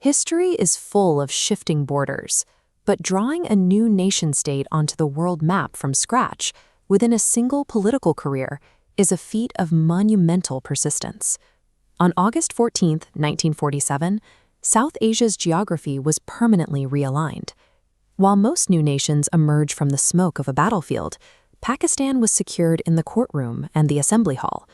History is full of shifting borders, but drawing a new nation-state onto the world map from scratch within a single political career is a feat of monumental persistence. On August 14, 1947, South Asia's geography was permanently realigned. While most new nations emerge from the smoke of a battlefield, Pakistan was secured in the courtroom and the assembly hall.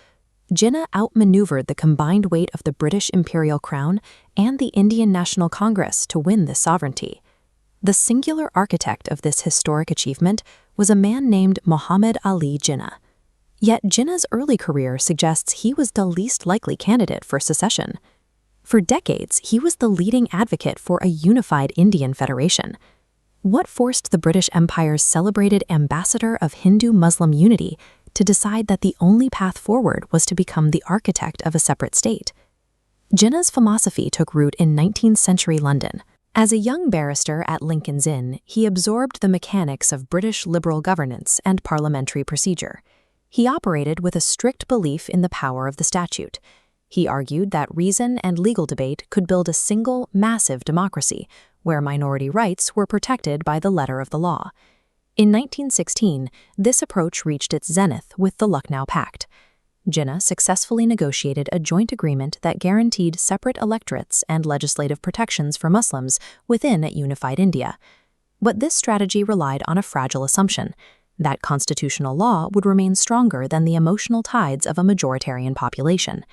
Jinnah outmaneuvered the combined weight of the British imperial crown and the Indian National Congress to win this sovereignty. The singular architect of this historic achievement was a man named Muhammad Ali Jinnah. Yet Jinnah's early career suggests he was the least likely candidate for secession. For decades, he was the leading advocate for a unified Indian federation. What forced the British Empire's celebrated ambassador of Hindu-Muslim unity to decide that the only path forward was to become the architect of a separate state? Jinnah's philosophy took root in 19th century London. As a young barrister at Lincoln's Inn, he absorbed the mechanics of British liberal governance and parliamentary procedure. He operated with a strict belief in the power of the statute. He argued that reason and legal debate could build a single, massive democracy, where minority rights were protected by the letter of the law. In 1916, this approach reached its zenith with the Lucknow Pact. Jinnah successfully negotiated a joint agreement that guaranteed separate electorates and legislative protections for Muslims within a unified India. But this strategy relied on a fragile assumption that constitutional law would remain stronger than the emotional tides of a majoritarian population.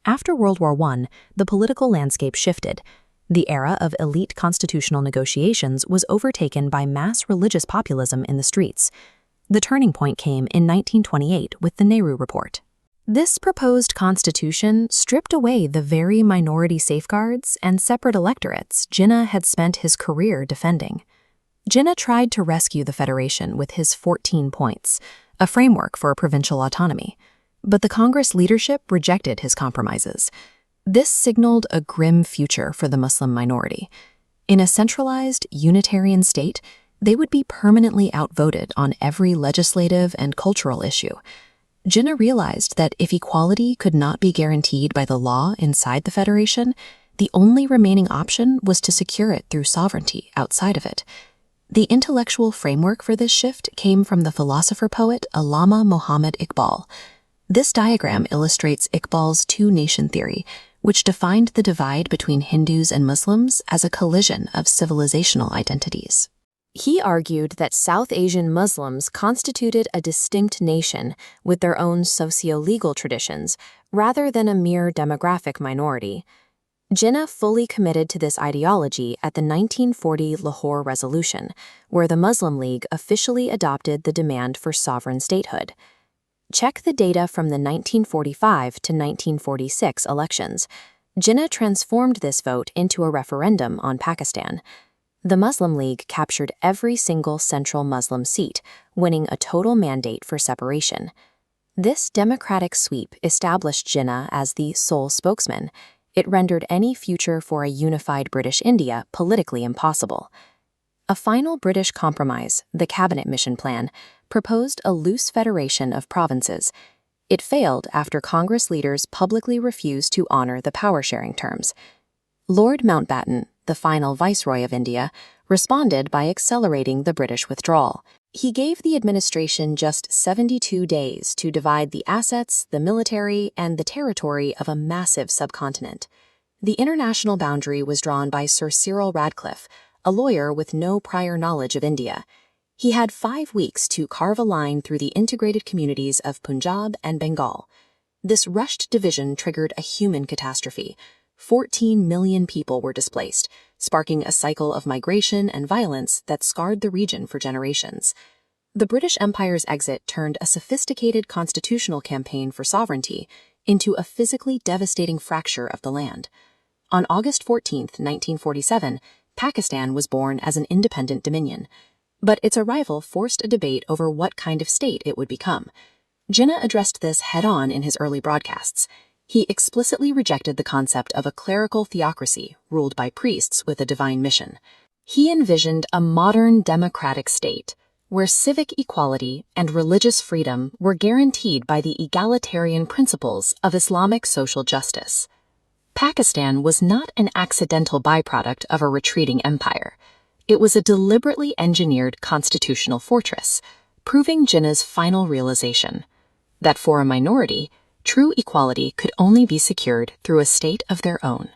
After World War I, the political landscape shifted. The era of elite constitutional negotiations was overtaken by mass religious populism in the streets. The turning point came in 1928 with the Nehru Report. This proposed constitution stripped away the very minority safeguards and separate electorates Jinnah had spent his career defending. Jinnah tried to rescue the federation with his 14 points, a framework for provincial autonomy. But the Congress leadership rejected his compromises. This signaled a grim future for the Muslim minority. In a centralized, unitarian state, they would be permanently outvoted on every legislative and cultural issue. Jinnah realized that if equality could not be guaranteed by the law inside the federation, the only remaining option was to secure it through sovereignty outside of it. The intellectual framework for this shift came from the philosopher-poet Allama Iqbal. This diagram illustrates Iqbal's two-nation theory, which defined the divide between Hindus and Muslims as a collision of civilizational identities. He argued that South Asian Muslims constituted a distinct nation with their own socio-legal traditions, rather than a mere demographic minority. Jinnah fully committed to this ideology at the 1940 Lahore Resolution, where the Muslim League officially adopted the demand for sovereign statehood. Check the data from the 1945 to 1946 elections. Jinnah transformed this vote into a referendum on Pakistan. The Muslim League captured every single central Muslim seat, winning a total mandate for separation. This democratic sweep established Jinnah as the sole spokesman. It rendered any future for a unified British India politically impossible. A final British compromise, the Cabinet Mission Plan, proposed a loose federation of provinces. It failed after Congress leaders publicly refused to honor the power-sharing terms. Lord Mountbatten, the final Viceroy of India, responded by accelerating the British withdrawal. He gave the administration just 72 days to divide the assets, the military, and the territory of a massive subcontinent. The international boundary was drawn by Sir Cyril Radcliffe, a lawyer with no prior knowledge of India. He had 5 weeks to carve a line through the integrated communities of Punjab and Bengal. This rushed division triggered a human catastrophe. 14 million people were displaced, sparking a cycle of migration and violence that scarred the region for generations. The British Empire's exit turned a sophisticated constitutional campaign for sovereignty into a physically devastating fracture of the land. On August 14, 1947, Pakistan was born as an independent dominion, but its arrival forced a debate over what kind of state it would become. Jinnah addressed this head-on in his early broadcasts. He explicitly rejected the concept of a clerical theocracy ruled by priests with a divine mission. He envisioned a modern democratic state where civic equality and religious freedom were guaranteed by the egalitarian principles of Islamic social justice. Pakistan was not an accidental byproduct of a retreating empire. It was a deliberately engineered constitutional fortress, proving Jinnah's final realization that for a minority, true equality could only be secured through a state of their own.